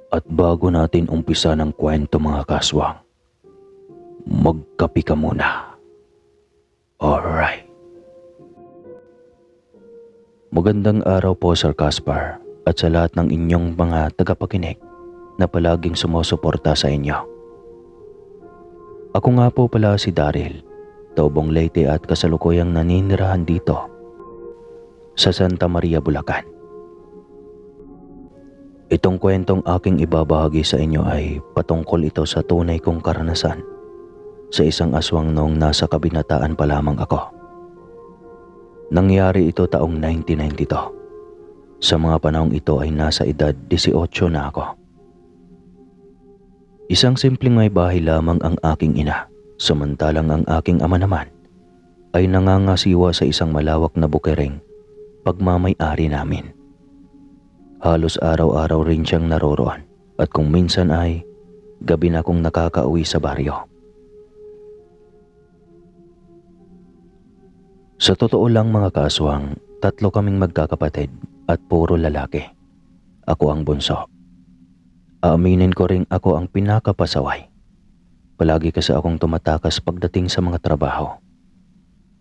At bago natin umpisa ng kwento mga kaswang, magkape ka muna. Alright. Magandang araw po Sir Caspar at sa lahat ng inyong mga tagapakinig na palaging sumusuporta sa inyo. Ako nga po pala si Daryl, taubong Leyte at kasalukuyang naninirahan dito sa Santa Maria, Bulacan. Itong kwentong aking ibabahagi sa inyo ay patungkol ito sa tunay kong karanasan sa isang aswang noong nasa kabinataan pa lamang ako. Nangyari ito taong 1992. Sa mga panahong ito ay nasa edad 18 na ako. Isang simpleng may bahay lamang ang aking ina, samantalang ang aking ama naman ay nangangasiwa sa isang malawak na bukireng pagmamay-ari namin. Halos araw-araw rin siyang naroroon at kung minsan ay gabi na akong nakakauwi sa baryo. Sa totoo lang mga kaswang, 3 kaming magkakapatid at puro lalaki. Ako ang bunso. Aaminin ko ring ako ang pinakapasaway. Palagi kasi akong tumatakas pagdating sa mga trabaho.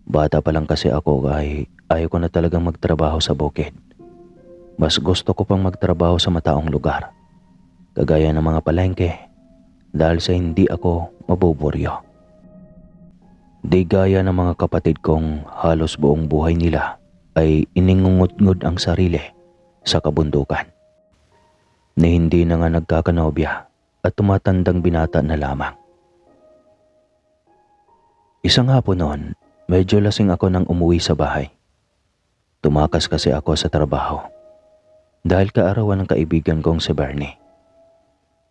Bata pa lang kasi ako ay ayaw ko na talagang magtrabaho sa bukid. Mas gusto ko pang magtrabaho sa mataong lugar, kagaya ng mga palengke, dahil sa hindi ako mabuburyo. Di gaya ng mga kapatid kong halos buong buhay nila ay iningungud-ngud ang sarili sa kabundukan, na hindi na nga nagkakanobya at tumatandang binata na lamang. Isang hapon noon, medyo lasing ako nang umuwi sa bahay. Tumakas kasi ako sa trabaho dahil kaarawan ng kaibigan kong si Bernie.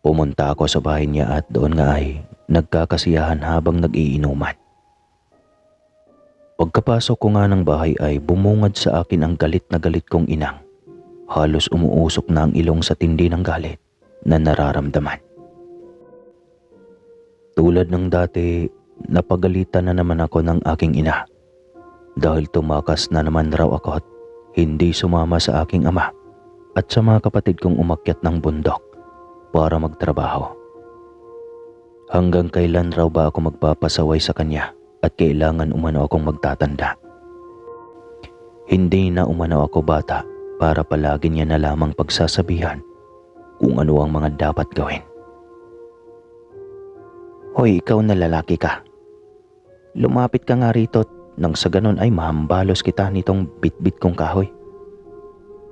Pumunta ako sa bahay niya at doon nga ay nagkakasiyahan habang nag-iinuman. Pagkapasok ko nga ng bahay ay bumungad sa akin ang galit na galit kong inang. Halos umuusok na ang ilong sa tindi ng galit na nararamdaman. Tulad ng dati, napagalitan na naman ako ng aking ina dahil tumakas na naman raw ako at hindi sumama sa aking ama at sa mga kapatid kong umakyat ng bundok para magtrabaho. Hanggang kailan raw ba ako magpapasaway sa kanya at kailangan umano akong magtatanda? Hindi na umano ako bata para palagi niya na lamang pagsasabihan kung ano ang mga dapat gawin. Hoy, ikaw na lalaki ka. Lumapit ka nga rito nang sa ganon ay mahambalos kita nitong bitbit kong kahoy.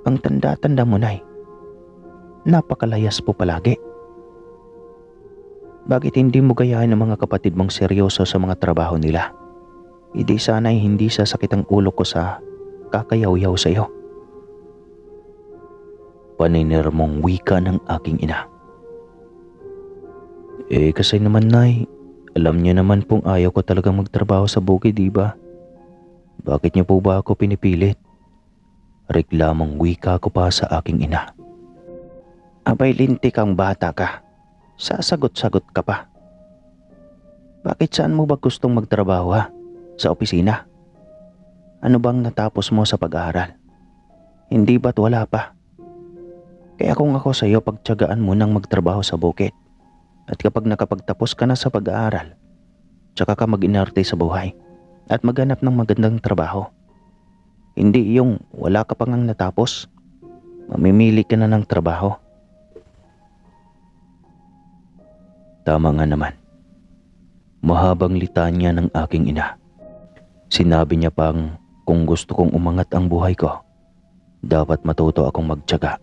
Ang tanda-tanda mo na napakalayas po palagi. Bakit hindi mo gayahin ang mga kapatid mong seryoso sa mga trabaho nila? Hindi sana'y hindi sasakit ang ulo ko sa kakayaw-yaw sa iyo. Paninirmong wika ng aking ina. Kasi naman nay, alam niyo naman pong ayaw ko talagang magtrabaho sa bukid, di ba? Bakit niyo po ba ako pinipilit? Reklamong wika ko pa sa aking ina. Abay lintik kang bata ka. Sasagot-sagot ka pa. Bakit saan mo ba gustong magtrabaho ha? Sa opisina? Ano bang natapos mo sa pag-aaral? Hindi ba't wala pa? Kaya kung ako sa iyo, pagtiyagaan mo nang magtrabaho sa bukid. At kapag nakapagtapos ka na sa pag-aaral, tsaka ka mag-inarte sa buhay at maghanap ng magandang trabaho. Hindi yung wala ka pang natapos, mamimili ka na ng trabaho. Tama nga naman. Mahabang litanya ng aking ina. Sinabi niya pang kung gusto kong umangat ang buhay ko, dapat matuto akong magtiyaga.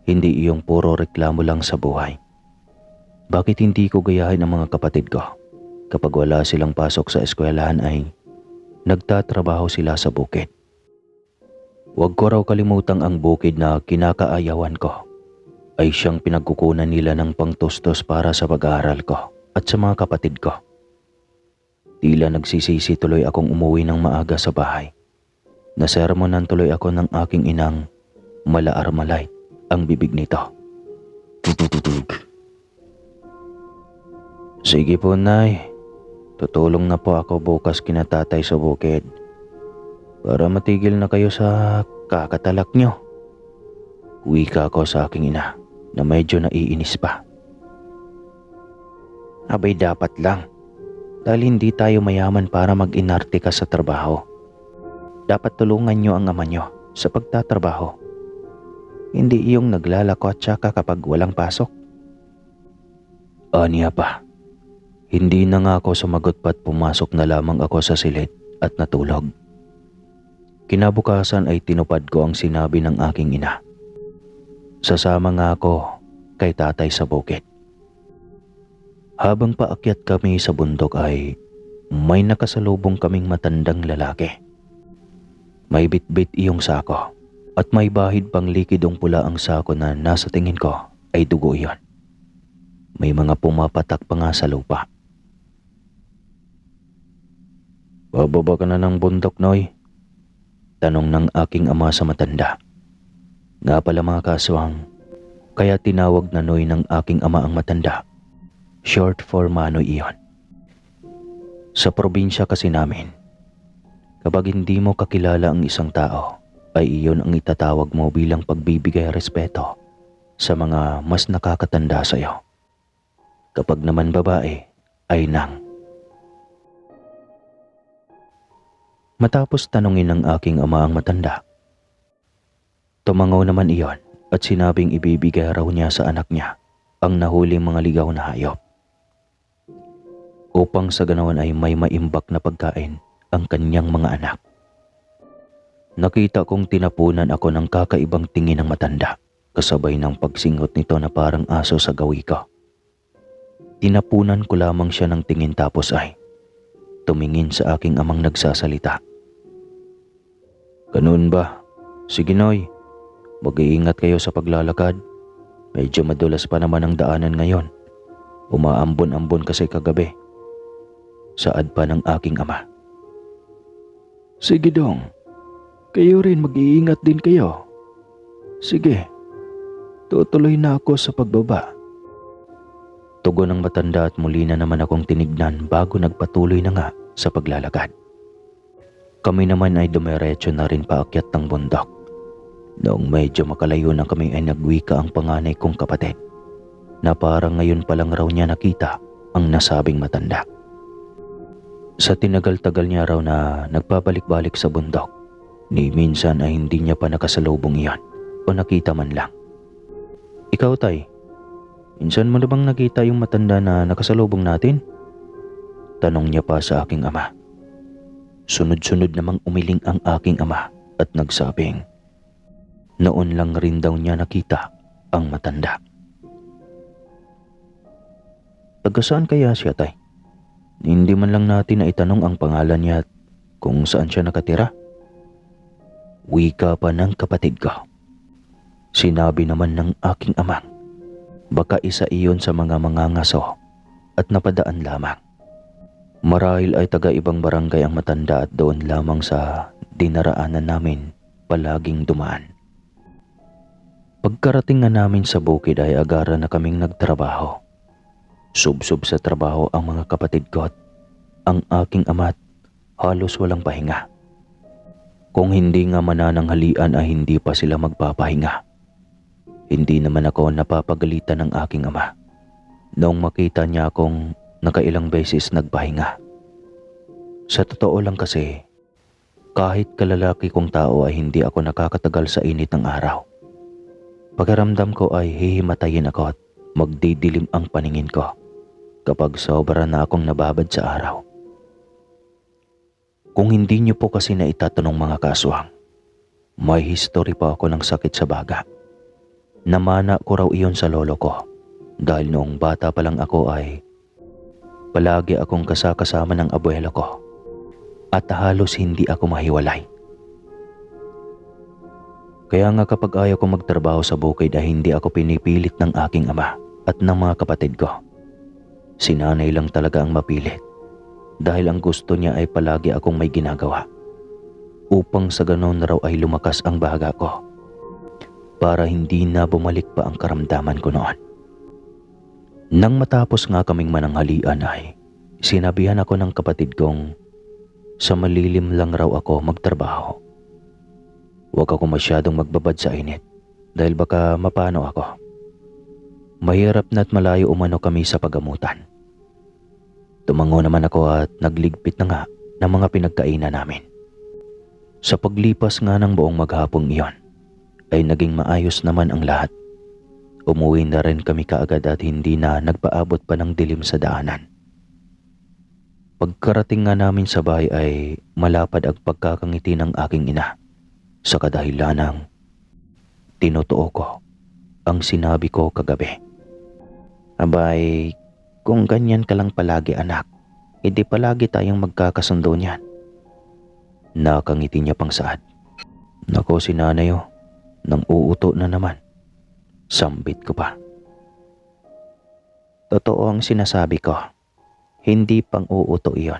Hindi iyong puro reklamo lang sa buhay. Bakit hindi ko gayahin ang mga kapatid ko? Kapag wala silang pasok sa eskwelahan ay nagtatrabaho sila sa bukid. Huwag ko raw kalimutang ang bukid na kinakaayawan ko ay siyang pinagkukunan nila ng pangtustos para sa pag-aaral ko at sa mga kapatid ko. Tila nagsisisi tuloy akong umuwi ng maaga sa bahay. Nasermonan tuloy ako ng aking inang malaarmalay ang bibig nito. Tutututug. Sige po nay, tutulong na po ako bukas kina tatay sa bukid para matigil na kayo sa kakatalak nyo. Wika ko sa aking ina. na medyo naiinis pa. Abay dapat lang, dahil hindi tayo mayaman para mag-inarte ka sa trabaho. Dapat tulungan nyo ang ama nyo sa pagtatrabaho. Hindi yung naglalako at saka kapag walang pasok. Aniya pa. Hindi na nga ako sumagot pa't pumasok na lamang ako sa silid at natulog. Kinabukasan ay tinupad ko ang sinabi ng aking ina. Sasama nga ako kay tatay sa bukid. Habang paakyat kami sa bundok ay may nakasalubong kaming matandang lalaki. May bitbit iyong sako at may bahid pang likidong pula ang sako na nasa tingin ko ay dugo iyon. May mga pumapatak pa nga sa lupa. Bababa ka na ng bundok, Noy? Tanong ng aking ama sa matanda. Nga pala mga kaswang, kaya tinawag na Noy ng aking ama ang matanda. Short for Manoy iyon. Sa probinsya kasi namin, kapag hindi mo kakilala ang isang tao, ay iyon ang itatawag mo bilang pagbibigay respeto sa mga mas nakakatanda sa iyo. Kapag naman babae, ay nang. Matapos tanungin ng aking ama ang matanda, tumangaw naman iyon at sinabing ibibigay raw niya sa anak niya ang nahuling mga ligaw na hayop. Upang sa ganawan ay may maimbak na pagkain ang kanyang mga anak. Nakita kong tinapunan ako ng kakaibang tingin ng matanda, kasabay ng pagsingot nito na parang aso sa gawi ko. Tinapunan ko lamang siya ng tingin tapos ay tumingin sa aking amang nagsasalita. Ganun ba? Sige Noy, mag-iingat kayo sa paglalakad. Medyo madulas pa naman ang daanan ngayon. Umaambon-ambon kasi kagabi. Saad pa ng aking ama. Sige dong, kayo rin mag-iingat din kayo. Sige, tutuloy na ako sa pagbaba. Tugon ng matanda at muli na naman akong tinignan bago nagpatuloy na nga sa paglalakad. Kami naman ay dumiretso na rin paakyat ng bundok. Noong medyo makalayo na kami ay nagwika ang panganay kong kapatid na parang ngayon pa lang raw niya nakita ang nasabing matanda. Sa tinagal-tagal niya raw na nagpabalik-balik sa bundok, ni minsan ay hindi niya pa nakasalubong iyan o nakita man lang. Ikaw tay, minsan mo na bang nakita yung matanda na nakasalubong natin? Tanong niya pa sa aking ama. Sunod-sunod namang umiling ang aking ama at nagsabing, noon lang rin daw niya nakita ang matanda. Taga saan kaya siya tay? Hindi man lang natin na itanong ang pangalan niya at kung saan siya nakatira. Wika pa ng kapatid ko. Sinabi naman ng aking amang, baka isa iyon sa mga mangangaso at napadaan lamang. Marahil ay taga ibang barangay ang matanda at doon lamang sa dinaraanan namin palaging dumaan. Pagkarating nga namin sa bukid ay agara na kaming nagtrabaho. Sub-sub sa trabaho ang mga kapatid ko at ang aking ama't halos walang pahinga. Kung hindi nga manananghalian ay hindi pa sila magpapahinga. Hindi naman ako napapagalitan ng aking ama noong makita niya akong nakailang beses nagpahinga. Sa totoo lang kasi, kahit kalalaki kong tao ay hindi ako nakakatagal sa init ng araw. Pakiramdam ko ay hihimatayin ako at magdidilim ang paningin ko kapag sobra na akong nababad sa araw. Kung hindi niyo po kasi na itatanong mga kaswang, may history pa ako ng sakit sa baga. Namana ko raw iyon sa lolo ko dahil noong bata pa lang ako ay palagi akong kasama ng abuelo ko at halos hindi ako mahiwalay. Kaya nga kapag ayaw ko magtrabaho sa bukid ay hindi ako pinipilit ng aking ama at ng mga kapatid ko. Si nanay lang talaga ang mapilit dahil ang gusto niya ay palagi akong may ginagawa upang sa ganon raw ay lumakas ang baga ko para hindi na bumalik pa ang karamdaman ko noon. Nang matapos nga kaming mananghalian ay sinabihan ako ng kapatid kong sa malilim lang raw ako magtrabaho. Huwag ako masyadong magbabad sa init dahil baka mapano ako. Mahirap na't malayo umano kami sa pagamutan. Tumango naman ako at nagligpit na nga ng mga pinagkainan namin. Sa paglipas nga ng buong maghapong iyon, ay naging maayos naman ang lahat. Umuwi na rin kami kaagad at hindi na nagpaabot pa ng dilim sa daanan. Pagkarating nga namin sa bahay ay malapad ang pagkakangiti ng aking ina sa kadahilanang tinutuo ko ang sinabi ko kagabi. Abay, kung ganyan ka lang palagi anak, hindi palagi tayong magkakasundo niyan. Nakangiti niya pang saad. Nako si nanay nang uuto na naman. Sambit ko pa. Totoo ang sinasabi ko. Hindi pang uuto iyon.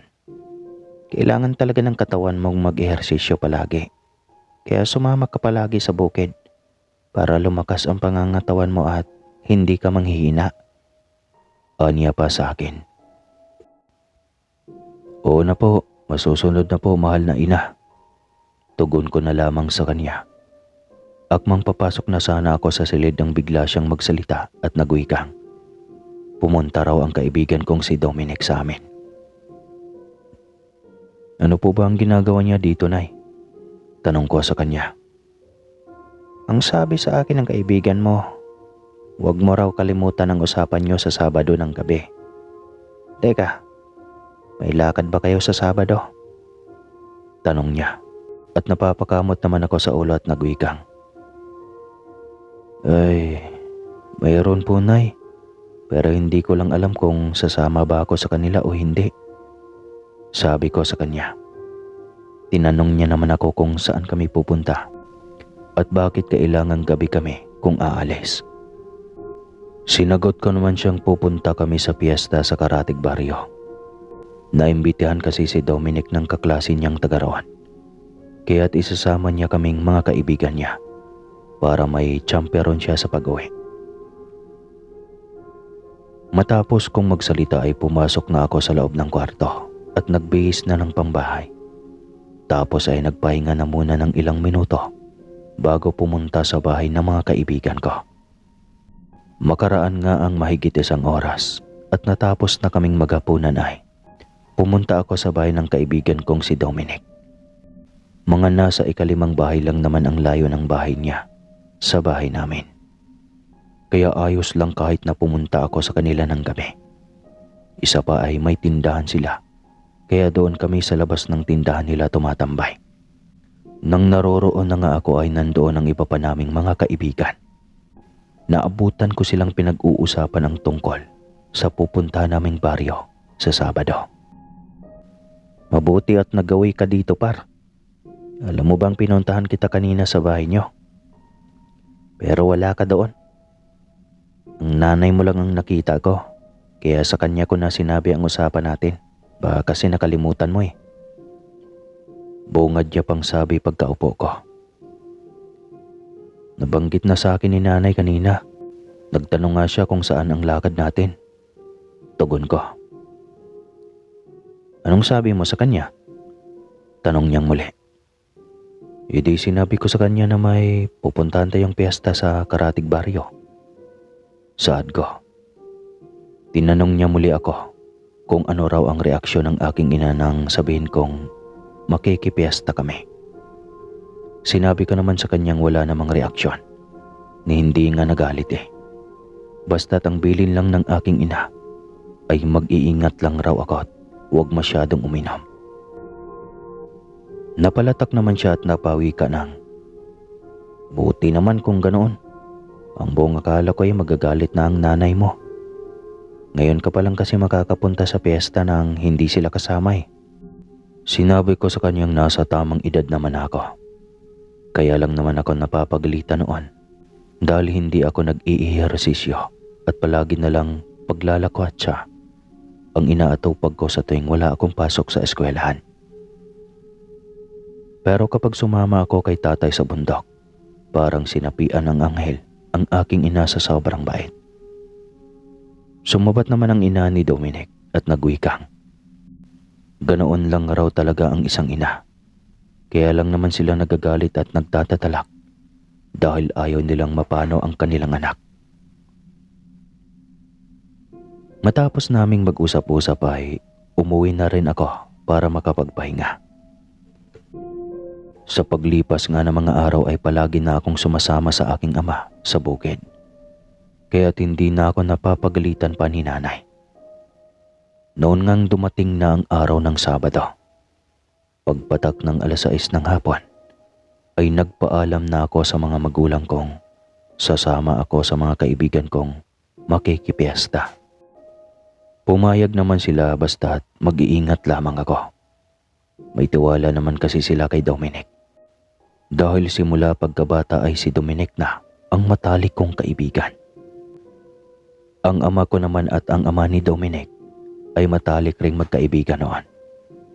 Kailangan talaga ng katawan mong mag-ehersisyo palagi. Kaya sumama ka palagi sa bukid para lumakas ang pangangatawan mo at hindi ka manghihina. Aniya pa sa akin. Oo na po, masusunod na po mahal na ina. Tugon ko na lamang sa kanya. Akmang papasok na sana ako sa silid nang bigla siyang magsalita at nagwikang. Pumunta raw ang kaibigan kong si Dominic sa amin. Ano po ba ang ginagawa niya dito, Nay? Tanong ko sa kanya. Ang sabi sa akin ng kaibigan mo, huwag mo raw kalimutan ang usapan niyo sa Sabado ng gabi. Teka, may lakad ba kayo sa Sabado? Tanong niya at napapakamot naman ako sa ulo at nagwikang. Ay, mayroon po, Nay. Pero hindi ko lang alam kung sasama ba ako sa kanila o hindi. Sabi ko sa kanya. Tinanong niya naman ako kung saan kami pupunta at bakit kailangang gabi kami kung aalis. Sinagot ko naman siyang pupunta kami sa piyesta sa Karatig Barrio. Naimbitahan kasi si Dominic ng kaklase niyang taga-roon. Kaya't isasama niya kaming mga kaibigan niya para may champeron siya sa pag-uwi. Matapos kong magsalita ay pumasok na ako sa loob ng kwarto at nagbihis na ng pambahay. Tapos ay nagpahinga na muna ng ilang minuto bago pumunta sa bahay ng mga kaibigan ko. Makaraan nga ang mahigit 1 oras at natapos na kaming maghapunan ay pumunta ako sa bahay ng kaibigan kong si Dominic. Mga nasa 5 bahay lang naman ang layo ng bahay niya sa bahay namin. Kaya ayos lang kahit na pumunta ako sa kanila ng gabi. Isa pa ay may tindahan sila, kaya doon kami sa labas ng tindahan nila tumatambay. Nang naroroon na nga ako ay nandoon ang iba pa naming mga kaibigan. Naabutan ko silang pinag-uusapan ang tungkol sa pupunta naming baryo sa Sabado. Mabuti at nagawi ka dito, par. Alam mo bang pinuntahan kita kanina sa bahay nyo? Pero wala ka doon. Ang nanay mo lang ang nakita ko, kaya sa kanya ko na sinabi ang usapan natin. Baka kasi nakalimutan mo eh. Bungad niya pang sabi pagkaupo ko. Nabanggit na sa akin ni nanay kanina. Nagtanong nga siya kung saan ang lakad natin. Tugon ko. Anong sabi mo sa kanya? Tanong niyang muli. Hindi sinabi ko sa kanya na may pupuntahan tayong piyesta sa Karatig Barrio. Saad ko. Tinanong niya muli ako kung ano raw ang reaksyon ng aking ina nang sabihin kong makikipiesta kami. Sinabi ko naman sa kanyang wala namang reaksyon, ni hindi nga nagalit eh. Basta't ang bilin lang ng aking ina ay mag-iingat lang raw ako at huwag masyadong uminom. Napalatak naman siya at napawi ka ng, buti naman kung ganoon. Ang buong akala ko ay magagalit na ang nanay mo. Ngayon ka pa lang kasi makakapunta sa piyesta nang hindi sila kasama eh. Sinabi ko sa kanyang nasa tamang edad naman ako. Kaya lang naman ako napapagalitan noon dahil hindi ako nag-iihersisyo at palagi na lang paglalakwat siya ang inaatupag ko sa tuwing wala akong pasok sa eskwelahan. Pero kapag sumama ako kay tatay sa bundok, parang sinapian ng anghel ang aking ina sa sobrang bait. Sumabat naman ang ina ni Dominic at nagwikang. Ganoon lang raw talaga ang isang ina. Kaya lang naman sila nagagalit at nagtatatalak dahil ayaw nilang mapano ang kanilang anak. Matapos naming mag-usap-usap ay umuwi na rin ako para makapagpahinga. Sa paglipas nga ng mga araw ay palagi na akong sumasama sa aking ama sa bukid. Kaya't hindi na ako napapagalitan pa ni nanay. Noon ngang dumating na ang araw ng Sabado. Pagpatak ng 6:00 ng hapon, ay nagpaalam na ako sa mga magulang kong sasama ako sa mga kaibigan kong makikipiesta. Pumayag naman sila basta't mag-iingat lamang ako. May tiwala naman kasi sila kay Dominic. Dahil simula pagkabata ay si Dominic na ang matalik kong kaibigan. Ang ama ko naman at ang ama ni Dominic ay matalik ring magkaibigan noon.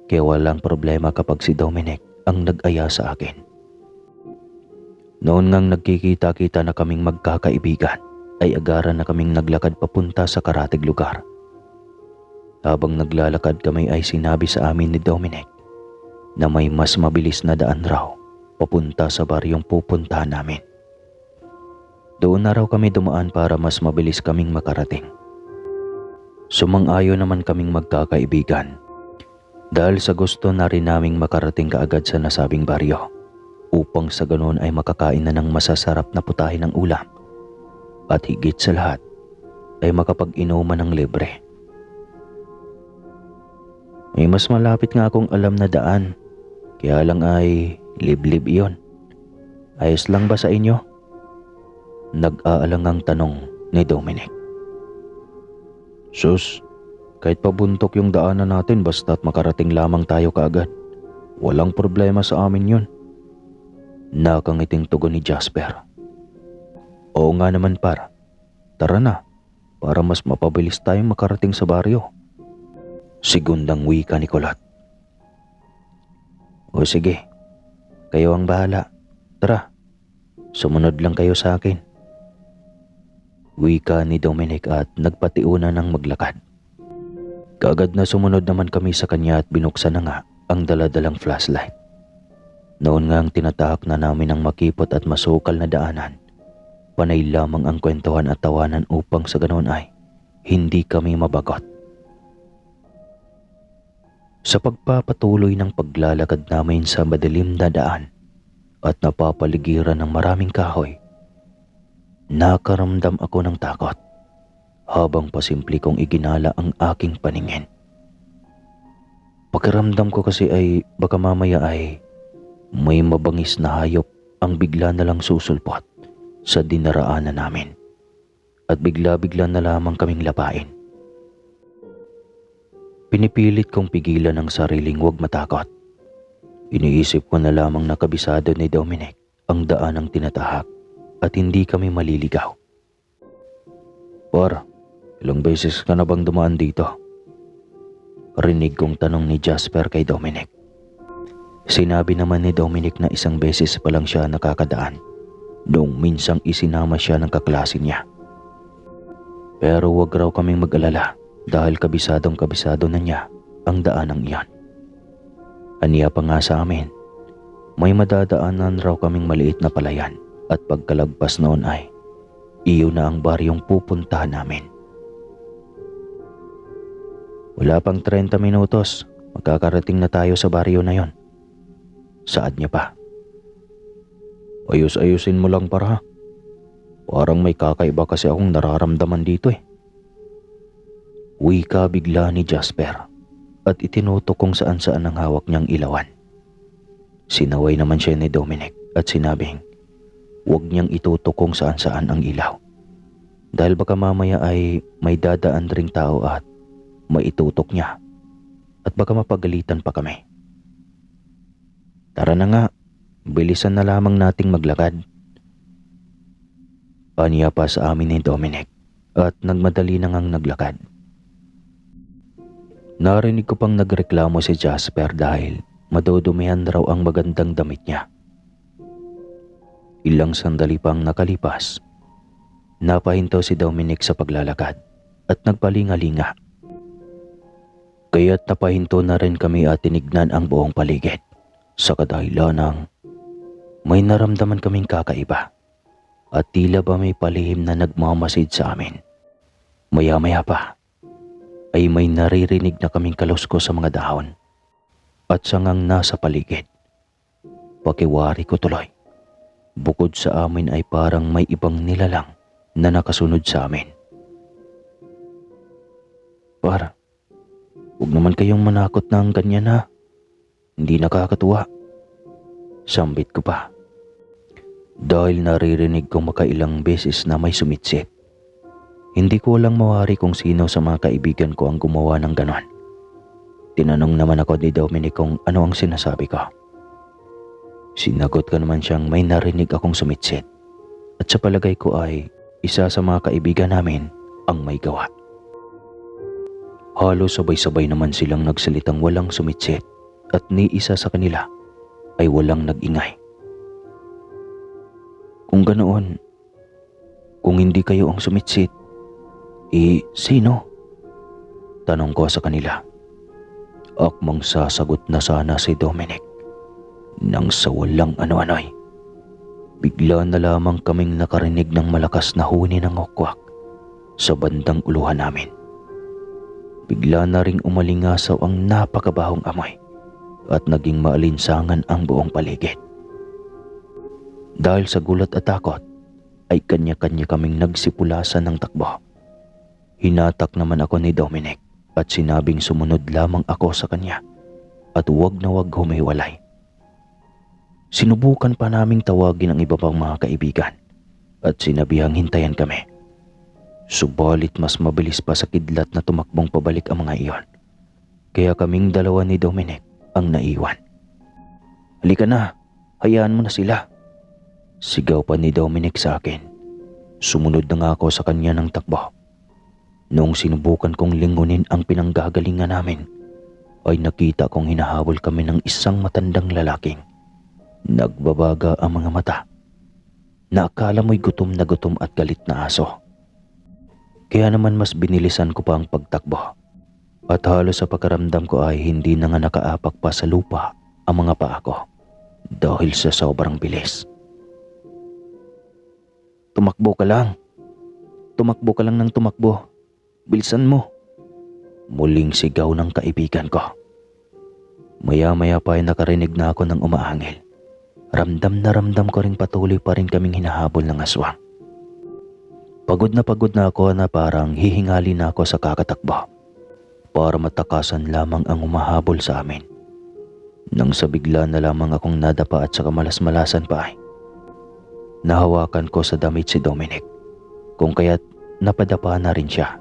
Kaya walang problema kapag si Dominic ang nag-aya sa akin. Noon ngang nagkikita-kita na kaming magkakaibigan, ay agaran na kaming naglakad papunta sa karatig lugar. Habang naglalakad kami ay sinabi sa amin ni Dominic na may mas mabilis na daan raw papunta sa baryong pupuntahan namin. Doon na raw kami dumaan para mas mabilis kaming makarating. Sumang-ayon naman kaming magkakaibigan dahil sa gusto na rin naming makarating kaagad sa nasabing baryo upang sa ganoon ay makakain na ng masasarap na putahe ng ulam at higit sa lahat ay makapag-inuman ng libre. May mas malapit nga akong alam na daan, kaya lang ay liblib iyon. Ayos lang ba sa inyo? Nag-aalangang tanong ni Dominic. Sus, kahit pabuntok yung daanan natin basta't makarating lamang tayo kaagad. Walang problema sa amin yun. Nakangiting tugon ni Jasper. Oo nga naman par. Tara na, para mas mapabilis tayong makarating sa baryo. Sigundang wika ni Kulot. O sige, kayo ang bahala. Tara, sumunod lang kayo sa akin. Wika ni Dominic at nagpatiuna ng maglakad. Kaagad na sumunod naman kami sa kanya at binuksan na nga ang daladalang flashlight. Noon nga ang tinatahak na namin ang makipot at masukal na daanan. Panay lamang ang kwentuhan at tawanan upang sa ganoon ay hindi kami mabagot. Sa pagpapatuloy ng paglalakad namin sa madilim na daan at napapaligiran ng maraming kahoy, nakaramdam ako ng takot habang pasimple kong iginala ang aking paningin. Pakiramdam ko kasi ay baka mamaya ay may mabangis na hayop ang bigla na lang susulpot sa dinaraanan namin at bigla-bigla na lamang kaming lapain. Pinipilit kong pigilan ang sariling huwag matakot. Iniisip ko na lamang na kabisado ni Dominic ang daan ng tinatahak at hindi kami maliligaw. Par, ilang beses ka na bang dumaan dito? Rinig kong tanong ni Jasper kay Dominic. Sinabi naman ni Dominic na isang beses pa lang siya nakakadaan noong minsang isinama siya ng kaklase niya. Pero wag raw kaming mag-alala dahil kabisadong-kabisado na niya ang daanang iyon. Aniya pa nga sa amin, may madadaanan raw kaming maliit na palayan at pagkalagpas noon ay iyon na ang baryong pupuntahan namin. Wala pang 30 minutos, magkakarating na tayo sa baryo na yon. Saad niya pa. Ayus-ayusin mo lang para. Parang may kakaiba kasi akong nararamdaman dito eh. Wika bigla ni Jasper at itinutok kung saan-saan ang hawak niyang ilawan. Sinaway naman siya ni Dominic at sinabing huwag niyang itutok kung saan-saan ang ilaw. Dahil baka mamaya ay may dadaan ring tao at maitutok niya at baka mapagalitan pa kami. Tara na nga, bilisan na lamang nating maglakad. Aniya pa sa amin ni Dominic at nagmadali na ngang naglakad. Narinig ko pang nagreklamo si Jasper dahil madudumihan raw ang magandang damit niya. Ilang sandali pang nakalipas, napahinto si Dominic sa paglalakad at nagpalingalinga. Kaya't napahinto na rin kami at tinignan ang buong paligid sa kadahilan ng may naramdaman kaming kakaiba at tila ba may palihim na nagmamasid sa amin. Maya-maya pa ay may naririnig na kaming kalusko sa mga dahon at sangang nasa paligid. Pakiwari ko tuloy. Bukod sa amin ay parang may ibang nilalang na nakasunod sa amin. Par, huwag naman kayong manakot ng ganyan ha. Hindi nakakatuwa. Sambit ko pa. Dahil naririnig kong makailang beses na may sumitsit. Hindi ko lang mawari kung sino sa mga kaibigan ko ang gumawa ng ganon. Tinanong naman ako ni Dominic kung ano ang sinasabi ko. Sinagot ko naman siyang may narinig akong sumitsit at sa palagay ko ay isa sa mga kaibigan namin ang may gawa. Halos sabay-sabay naman silang nagsalitang walang sumitsit at ni isa sa kanila ay walang nag-ingay. Kung ganoon, kung hindi kayo ang sumitsit, sino? Tanong ko sa kanila. Akmang sasagot na sana si Dominic. Nang sa walang ano-ano'y, bigla na lamang kaming nakarinig ng malakas na huni ng okwak sa bandang uluhan namin. Bigla na ring umalingasaw ang napakabahong amoy at naging maalinsangan ang buong paligid. Dahil sa gulat at takot, ay kanya-kanya kaming nagsipulasan ng takbo. Hinatak naman ako ni Dominic at sinabing sumunod lamang ako sa kanya at huwag na huwag humiwalay. Sinubukan pa naming tawagin ang iba pang mga kaibigan at sinabihang hintayan kami. Subalit mas mabilis pa sa kidlat na tumakbong pabalik ang mga iyon. Kaya kaming dalawa ni Dominic ang naiwan. Halika na, hayaan mo na sila. Sigaw pa ni Dominic sa akin. Sumunod na nga ako sa kanya ng takbo. Noong sinubukan kong lingunin ang pinanggagalingan namin, ay nakita kong hinahabol kami ng isang matandang lalaking nagbabaga ang mga mata na akala mo'y gutom na gutom at galit na aso. Kaya naman mas binilisan ko pa ang pagtakbo at halos sa pakaramdam ko ay hindi na nga nakaapak pa sa lupa ang mga paa ko dahil sa sobrang bilis. Tumakbo ka lang. Tumakbo ka lang ng tumakbo. Bilisan mo. Muling sigaw ng kaibigan ko. Maya-maya pa ay nakarinig na ako ng umaangil. Ramdam ko rin patuloy pa rin kaming hinahabol ng aswang. Pagod na ako na parang hihingali na ako sa kakatakbo para matakasan lamang ang umahabol sa amin. Nang sa bigla na lamang akong nadapa at saka malas-malasan pa ay nahawakan ko sa damit si Dominic, kung kaya't napadapa na rin siya.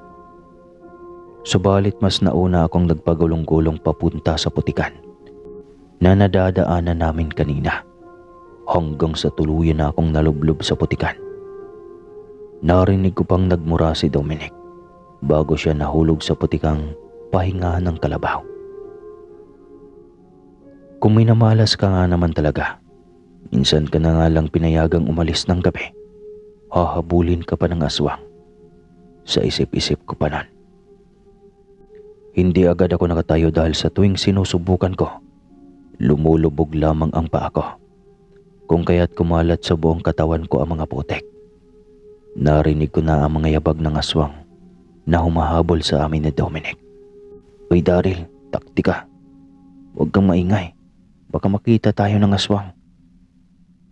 Subalit mas nauna akong nagpagulong-gulong papunta sa putikan na nadadaanan namin kanina hanggang sa tuluyan na akong nalublob sa putikan. Narinig ko pang nagmura si Dominic bago siya nahulog sa putikang pahinga ng kalabaw. Kung minamalas ka nga naman talaga, minsan ka na nga lang pinayagang umalis ng gabi, hahabulin ka pa ng aswang. Sa isip-isip ko pa nun. Hindi agad ako nakatayo dahil sa tuwing sinusubukan ko, lumulubog lamang ang paa ko, kung kaya't kumalat sa buong katawan ko ang mga putek. Narinig ko na ang mga yabag ng aswang na humahabol sa amin ni Dominic. Uy Daryl, takti ka. Huwag kang maingay. Baka makita tayo ng aswang.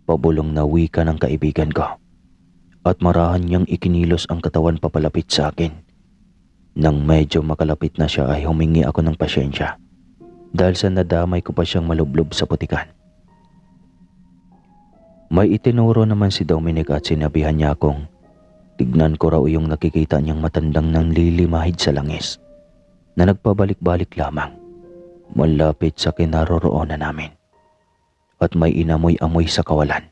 Pabulong na wika ng kaibigan ko at marahan niyang ikinilos ang katawan papalapit sa akin. Nang medyo makalapit na siya ay humingi ako ng pasyensya dahil sa nadamay ko pa siyang malublob sa putikan. May itinuro naman si Dominic at sinabihan niya akong tignan ko raw yung nakikita niyang matandang nanlilimahid sa langis na nagpabalik-balik lamang malapit sa kinaroroonan namin at may inamoy-amoy sa kawalan.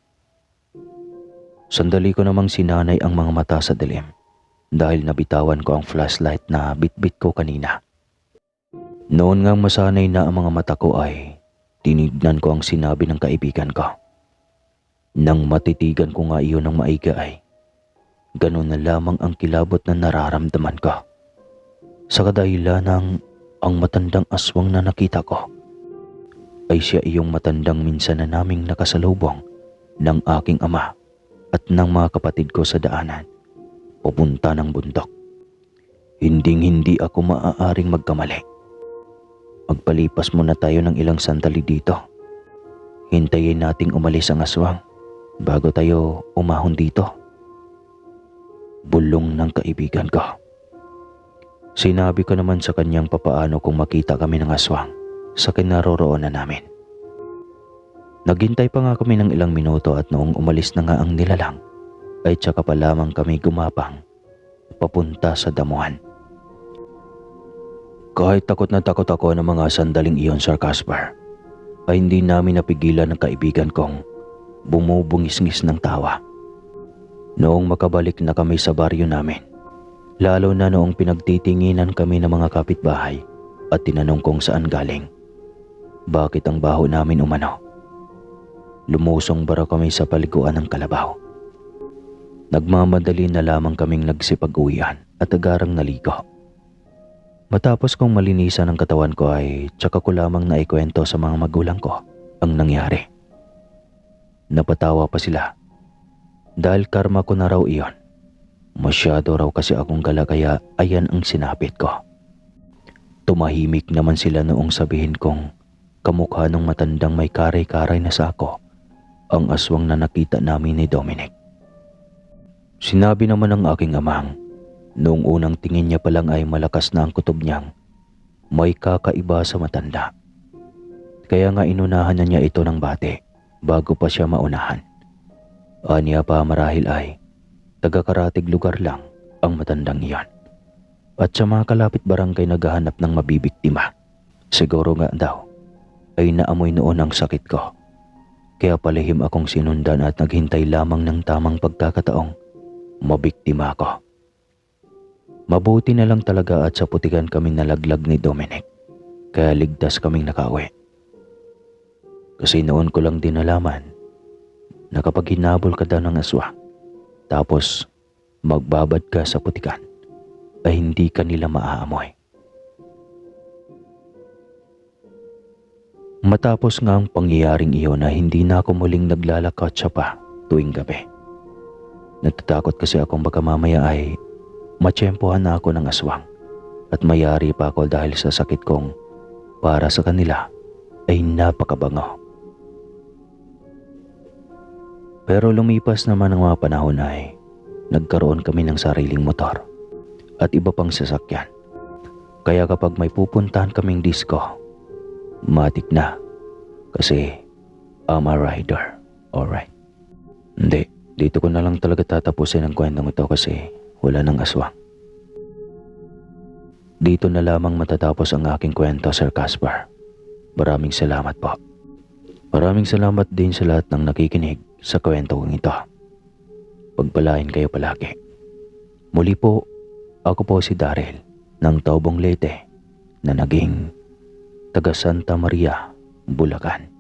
Sandali ko namang sinanay ang mga mata sa dilim dahil nabitawan ko ang flashlight na bitbit ko kanina. Noon ngang masanay na ang mga mata ko ay tinignan ko ang sinabi ng kaibigan ko. Nang matitigan ko nga iyon ng maiga ay ganun na lamang ang kilabot na nararamdaman ko. Sa kadahilan ng ang matandang aswang na nakita ko ay siya iyong matandang minsan na naming nakasalubong ng aking ama at ng mga kapatid ko sa daanan papunta ng bundok. Hinding-hindi ako maaaring magkamali. Magpalipas muna tayo ng ilang sandali dito. Hintayin nating umalis ang aswang bago tayo umahon dito. Bulong ng kaibigan ko. Sinabi ko naman sa kanyang papaano kung makita kami ng aswang sa kinaroroonan namin. Naghintay pa nga kami ng ilang minuto at noong umalis na nga ang nilalang, ay tsaka pa lamang kami gumapang papunta sa damuhan. Kahit takot na takot ako ng mga sandaling iyon, Sir Casper, ay hindi namin napigilan ng kaibigan kong bumubungis-ngis ng tawa. Noong makabalik na kami sa baryo namin, lalo na noong pinagtitinginan kami ng mga kapitbahay at tinanong kong saan galing. Bakit ang baho namin umano? Lumusong bara kami sa paliguan ng kalabaw. Nagmamadali na lamang kaming nagsipag-uwian at agarang naligo. Matapos kong malinisan ang katawan ko ay tsaka ko lamang naikwento sa mga magulang ko ang nangyari. Napatawa pa sila dahil karma ko na raw iyon. Masyado raw kasi akong gala kaya ayan ang sinapit ko. Tumahimik naman sila noong sabihin kong kamukha ng matandang may karay-karay na sako ang aswang na nakita namin ni Dominic. Sinabi naman ng aking amang noong unang tingin niya pa lang ay malakas na ang kutob niyang may kakaiba sa matanda. Kaya nga inunahan na niya ito ng bate bago pa siya maunahan. Aniya pa marahil ay taga-karatig lugar lang ang matandang iyon. At sa mga kalapit barangay naghahanap ng mabibiktima. Siguro nga daw ay naamoy noon ang sakit ko. Kaya palihim akong sinundan at naghintay lamang ng tamang pagkakataong mabiktima ko. Mabuti na lang talaga at sa putikan kaming nalaglag ni Dominic. Kaya ligtas kaming nakauwi. Kasi noon ko lang din nalaman na kapag hinabol ka daw ng aswang tapos magbabad ka sa putikan ay hindi ka nila maaamoy. Matapos nga ang pangyayaring iyon na hindi na ako muling naglalakotsa pa tuwing gabi. Natatakot kasi akong baka mamaya ay matsyempohan na ako ng aswang at mayari pa ako dahil sa sakit kong para sa kanila ay napakabango. Pero lumipas naman ang mga panahon ay nagkaroon kami ng sariling motor at iba pang sasakyan. Kaya kapag may pupuntahan kaming disco, matik na kasi I'm a rider. Alright. Hindi, dito ko na lang talaga tatapusin ang kwentong ito kasi wala nang aswang. Dito na lamang matatapos ang aking kwento, Sir Casper. Maraming salamat po. Maraming salamat din sa lahat ng nakikinig sa kwentong ito. Pagpalain kayo palagi. Muli po, ako po si Daryl ng Taobong Leyte na naging taga Santa Maria, Bulacan.